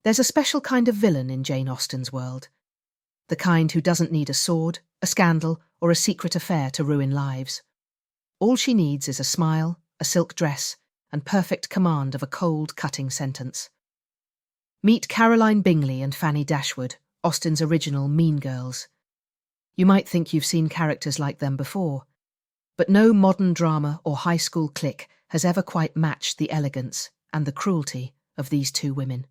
There's a special kind of villain in Jane Austen's world. The kind who doesn't need a sword, a scandal, or a secret affair to ruin lives. All she needs is a smile, a silk dress, and perfect command of a cold, cutting sentence. Meet Caroline Bingley and Fanny Dashwood, Austen's original Mean Girls. You might think you've seen characters like them before, but no modern drama or high school clique has ever quite matched the elegance and the cruelty of these two women.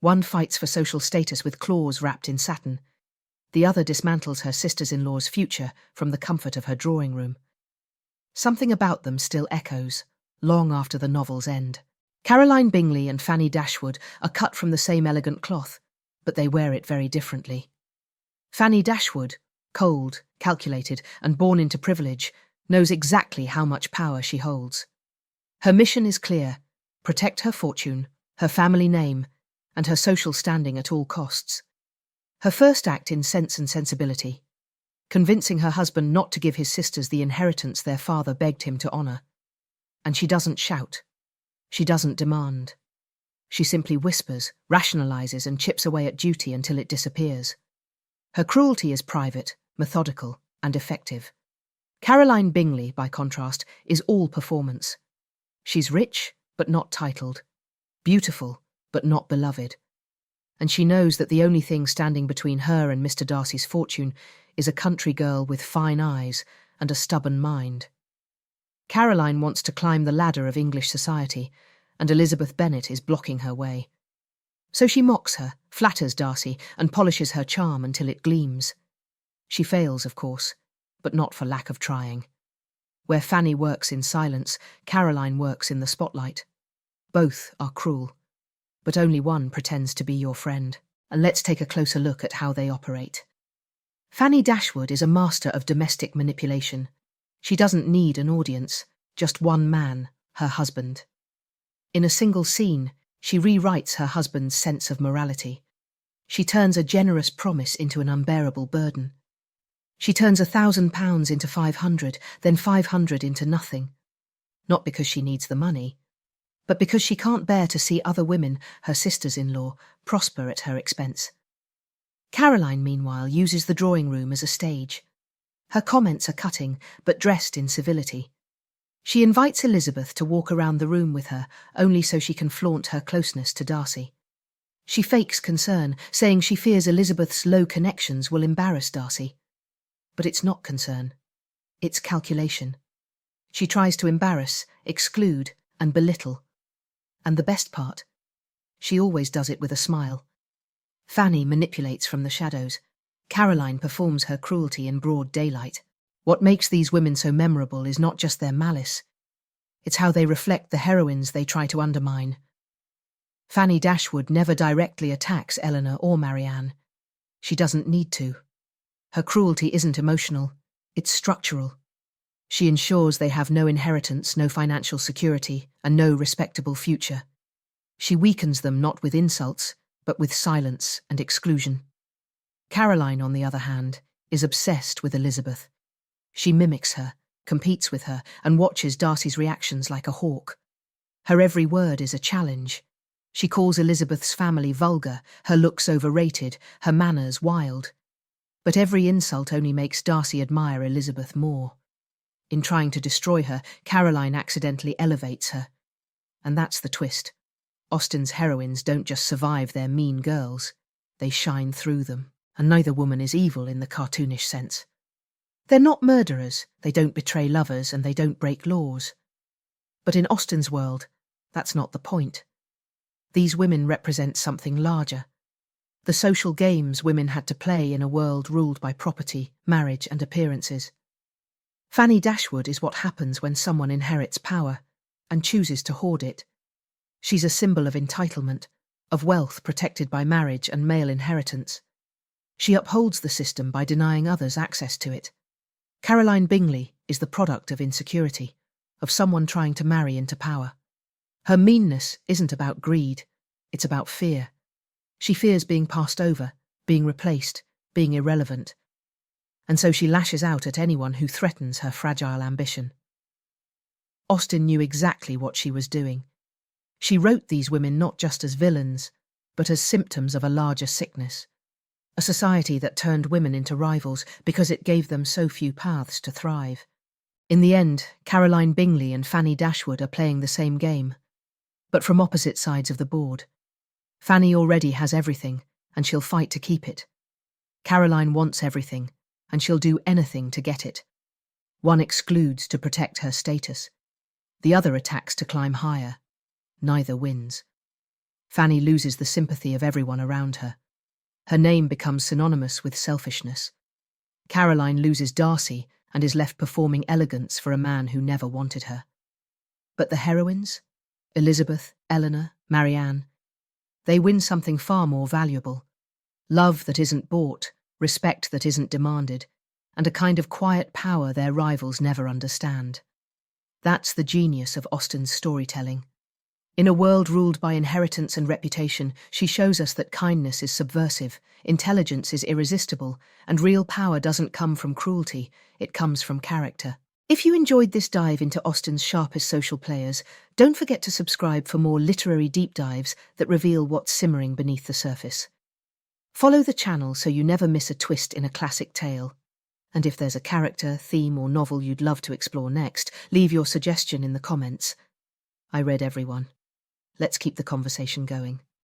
One fights for social status with claws wrapped in satin. The other dismantles her sisters-in-law's future from the comfort of her drawing room. Something about them still echoes, long after the novel's end. Caroline Bingley and Fanny Dashwood are cut from the same elegant cloth, but they wear it very differently. Fanny Dashwood, cold, calculated, and born into privilege, knows exactly how much power she holds. Her mission is clear: protect her fortune, her family name, and her social standing at all costs. Her first act in Sense and Sensibility, convincing her husband not to give his sisters the inheritance their father begged him to honour. And she doesn't shout. She doesn't demand. She simply whispers, rationalises, and chips away at duty until it disappears. Her cruelty is private, methodical, and effective. Caroline Bingley, by contrast, is all performance. She's rich, but not titled. Beautiful, but not beloved. And she knows that the only thing standing between her and Mr. Darcy's fortune is a country girl with fine eyes and a stubborn mind. Caroline wants to climb the ladder of English society, and Elizabeth Bennet is blocking her way. So she mocks her, flatters Darcy, and polishes her charm until it gleams. She fails, of course, but not for lack of trying. Where Fanny works in silence, Caroline works in the spotlight. Both are cruel, but only one pretends to be your friend. And let's take a closer look at how they operate. Fanny Dashwood is a master of domestic manipulation. She doesn't need an audience, just one man, her husband. In a single scene, she rewrites her husband's sense of morality. She turns a generous promise into an unbearable burden. She turns £1,000 into 500, then 500 into nothing. Not because she needs the money, but because she can't bear to see other women, her sisters-in-law, prosper at her expense. Caroline, meanwhile, uses the drawing room as a stage. Her comments are cutting, but dressed in civility. She invites Elizabeth to walk around the room with her, only so she can flaunt her closeness to Darcy. She fakes concern, saying she fears Elizabeth's low connections will embarrass Darcy. But it's not concern. It's calculation. She tries to embarrass, exclude, and belittle. And the best part, she always does it with a smile. Fanny manipulates from the shadows. Caroline performs her cruelty in broad daylight. What makes these women so memorable is not just their malice. It's how they reflect the heroines they try to undermine. Fanny Dashwood never directly attacks Eleanor or Marianne. She doesn't need to. Her cruelty isn't emotional, it's structural. She ensures they have no inheritance, no financial security, and no respectable future. She weakens them not with insults, but with silence and exclusion. Caroline, on the other hand, is obsessed with Elizabeth. She mimics her, competes with her, and watches Darcy's reactions like a hawk. Her every word is a challenge. She calls Elizabeth's family vulgar, her looks overrated, her manners wild. But every insult only makes Darcy admire Elizabeth more. In trying to destroy her, Caroline accidentally elevates her. And that's the twist. Austen's heroines don't just survive their mean girls, they shine through them. And neither woman is evil in the cartoonish sense. They're not murderers, they don't betray lovers, and they don't break laws. But in Austen's world, that's not the point. These women represent something larger. The social games women had to play in a world ruled by property, marriage, and appearances. Fanny Dashwood is what happens when someone inherits power and chooses to hoard it. She's a symbol of entitlement, of wealth protected by marriage and male inheritance. She upholds the system by denying others access to it. Caroline Bingley is the product of insecurity, of someone trying to marry into power. Her meanness isn't about greed, it's about fear. She fears being passed over, being replaced, being irrelevant. And so she lashes out at anyone who threatens her fragile ambition. Austen knew exactly what she was doing. She wrote these women not just as villains, but as symptoms of a larger sickness. A society that turned women into rivals because it gave them so few paths to thrive. In the end, Caroline Bingley and Fanny Dashwood are playing the same game, but from opposite sides of the board. Fanny already has everything, and she'll fight to keep it. Caroline wants everything, and she'll do anything to get it. One excludes to protect her status. The other attacks to climb higher. Neither wins. Fanny loses the sympathy of everyone around her. Her name becomes synonymous with selfishness. Caroline loses Darcy and is left performing elegance for a man who never wanted her. But the heroines, Elizabeth, Eleanor, Marianne, they win something far more valuable. Love that isn't bought, respect that isn't demanded, and a kind of quiet power their rivals never understand. That's the genius of Austen's storytelling. In a world ruled by inheritance and reputation, she shows us that kindness is subversive, intelligence is irresistible, and real power doesn't come from cruelty, it comes from character. If you enjoyed this dive into Austen's sharpest social players, don't forget to subscribe for more literary deep dives that reveal what's simmering beneath the surface. Follow the channel so you never miss a twist in a classic tale. And if there's a character, theme, or novel you'd love to explore next, leave your suggestion in the comments. I read everyone. Let's keep the conversation going.